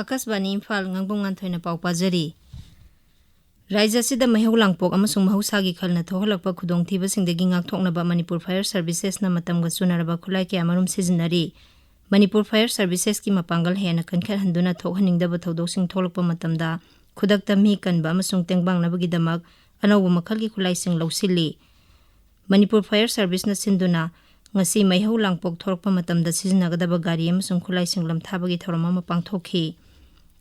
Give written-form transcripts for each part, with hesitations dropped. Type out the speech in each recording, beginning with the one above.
Akashvani Imphal ngangbam nganthoi पाउ पाजरी राज्य सिदा महिउ लांगपोक अमसुंग महौसागी खलना थोहलकपा खुदोंथीबसिंगदगी ngaktoknaba Manipur Fire Services na matamga chunaraba khulai kya marum sizinari Manipur Fire Services ki mapangal hena kankhar handuna thokhaningdaba thodosing tholakpa matamda khudakta mi kanba amasung tengbangnabagi damak anawba makhalgi khulai sing lawsili Manipur Fire Service na sinduna ngasi महिउ लांगपोक थोरकपा matamda sizinnagadaba gari amasung khulai sing lamthabagi thorama mapangthokhi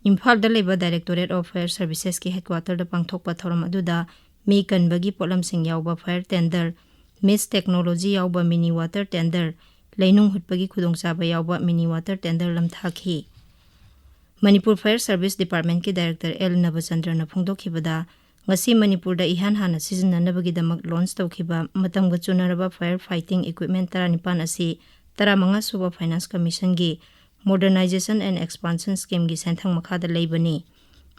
Imphal da leba Directorate of Fire Services ki headquarter da pangthokpa thoram aduda mi kanbagi polam sing yawba fire tender Miss Technology yawba mini water tender leinung hutpagi khudongchaba yawba mini water tender lamthakhi Manipur Fire Service Department ki Director L Nabachandra na phongdokhibada ngasi Manipur da ihan hana sijinnanabagi damak launch tawkhiba matamga chunaraba fire fighting equipment 19 asi 15 suba Finance Commission gi Modernization and Expansion Scheme gi senthang makhada leibani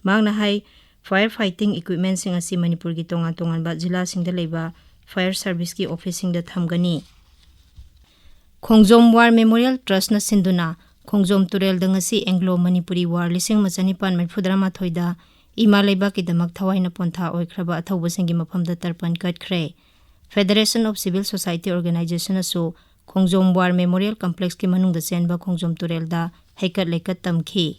mangna hai fire fighting equipment sing asi Manipur gi tongan ba jila singda leiba fire service ki office singda thamgani Khongjom War Memorial Trust na sinduna Khongjom Turel da ngasi Anglo Manipuri War lising machani pan mai fudrama thoida ima leiba ki damak thawaina pontha oikraba athoba singi mafamda tarpan katkhre Federation of Civil Society Organization aso Khongjom War Memorial Complex ki manungda senba Khongjom Turel da haikat leikat tamkhi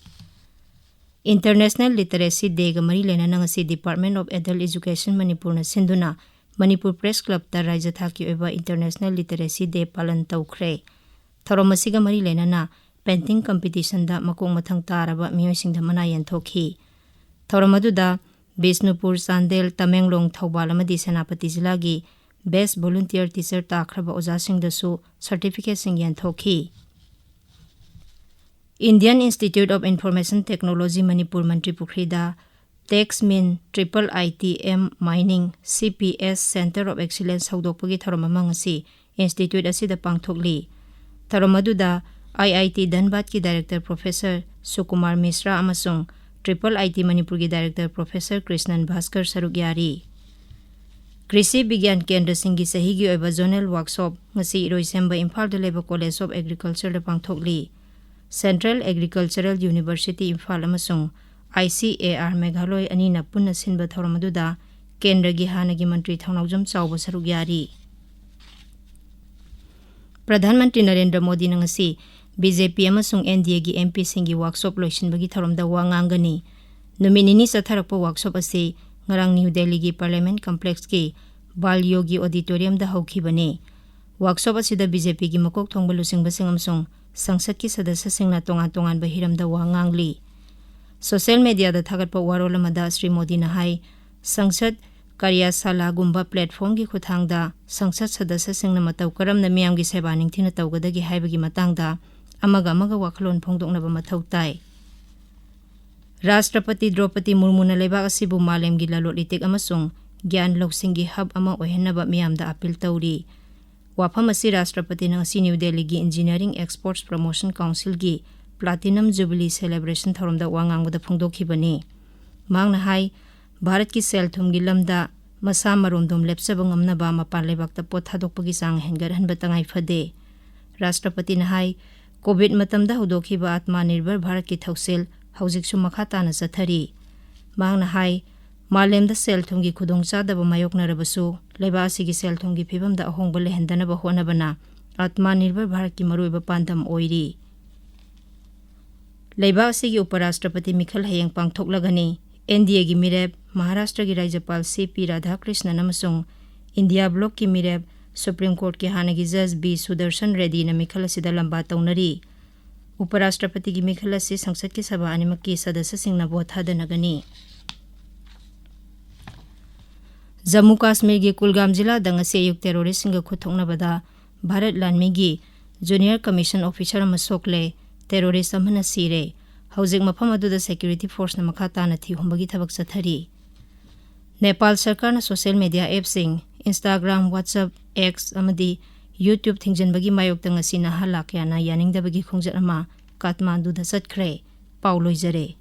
International Literacy Day ga mari lena ngasi Department of Adult Education Manipur na sinduna Manipur Press Club ta raija thaki oiba International Literacy Day palan tawkhre tharomasi ga mari lena na painting competition da makong mathang taraba miyoising da manayan thokhi thoramadu da Bisnupur Sandel Tamenglong Thawbal amadi Senapati Jila gi Best Volunteer Teacher Takraba Oja Singh dasu certificate sing yan thoki Indian Institute of Information Technology Manipur Mantri Pukhrida TechSmin IITM Mining CPS Center of Excellence haudokpagi tharamamang asi institute asida pangthokli tharamadu IIT Dhanbad ki Director Professor Sukumar Misra amasung IIT Manipur ki Director Professor Krishnan Bhaskar Sarugyari Krisi Bigyan Kendra Singhi Sahigi oiba Zonal Workshop ngasi Iroisemba Imphal da leba College of Agriculture da pangthokli Central Agricultural University Imphal amasung ICAR Meghaloi anina punna sinba thoramaduda Kendra gi hanagi Mantri Thaunaujam Chawba Sarugyari Pradhan Mantri Narendra Modi na ngasi BJP amasung NDA gi MP singi workshop loisinbagi thoramda wa ngangani numinini satharakpa workshop ase ngarang New Delhi gi Parliament Complex ki Bal Yogi Auditorium da haukhibani workshop asida BJP gi makok thongba lusingba singamsung sangsad ki sadasya singna tongan bahiram da wa ngangli social media da thagatpa warolamada Sri Modi na hai sangsad Karyasala gumba platform gi khuthangda sangsad sadasya singna mataw karamna miyam gi seba ningthina tawgadagi haibagi matangda amaga wakhlon phongdoknaba mathau tai Rashtrapati Draupadi Murmu na lebak asibu malem gi lalolitik amasung gyan loksingi hub ama ohenaba miyamda appeal tawri wafam asi Rashtrapati na asi New Delhi gi Engineering Exports Promotion Council gi Platinum Jubilee Celebration thoramda wangangda phongdokhibani mangna hai Bharat ki sel thum gi lamda masa maromdom lepsaba ngamnaba mapan lebakta pot thadokpagi sang hengar hanba tangai phade Rashtrapati na hai COVID matamda hudokhiba Atma Nirbhar Bharat ki thausil haujiksu makha tana chathari mangna hai malemda sel thumgi khudongchadaba mayoknarabasu leba asigi sel thumgi phibamda ahongba lehendanaba honabana Atma Nirbhar Bharat ki maruiba pandam oiri leba asigi Uparashtrapati Mikhal hayeng pangthoklagani NDA gi mireb Maharashtra gi Rajyapal CP Radhakrishnan amasung India Block ki mireb Supreme Court ki hanagi Judge B Sudarshan Reddy na Mikhal asida lamba tawnari Uparashtrapati gi Mikhal asi sangsad ki sabha animak ki sadasya singna vote hadanagani Jammu Kashmir gi Kulgam jila da ngasi ayuk terrorist singa khuthoknabada Bharat Lanmi gi Junior Commission Officer amasokle terrorist amana sire haujik mafam aduda security force na makha tana thi humbagi thabak chathari Nepal Sarkar na social media apps sing Instagram WhatsApp X amadi YouTube thingjanbagi mayokta ngasi na halakya na yaningdabagi khongjat ama Kathmandu da chatkre Pauloi jare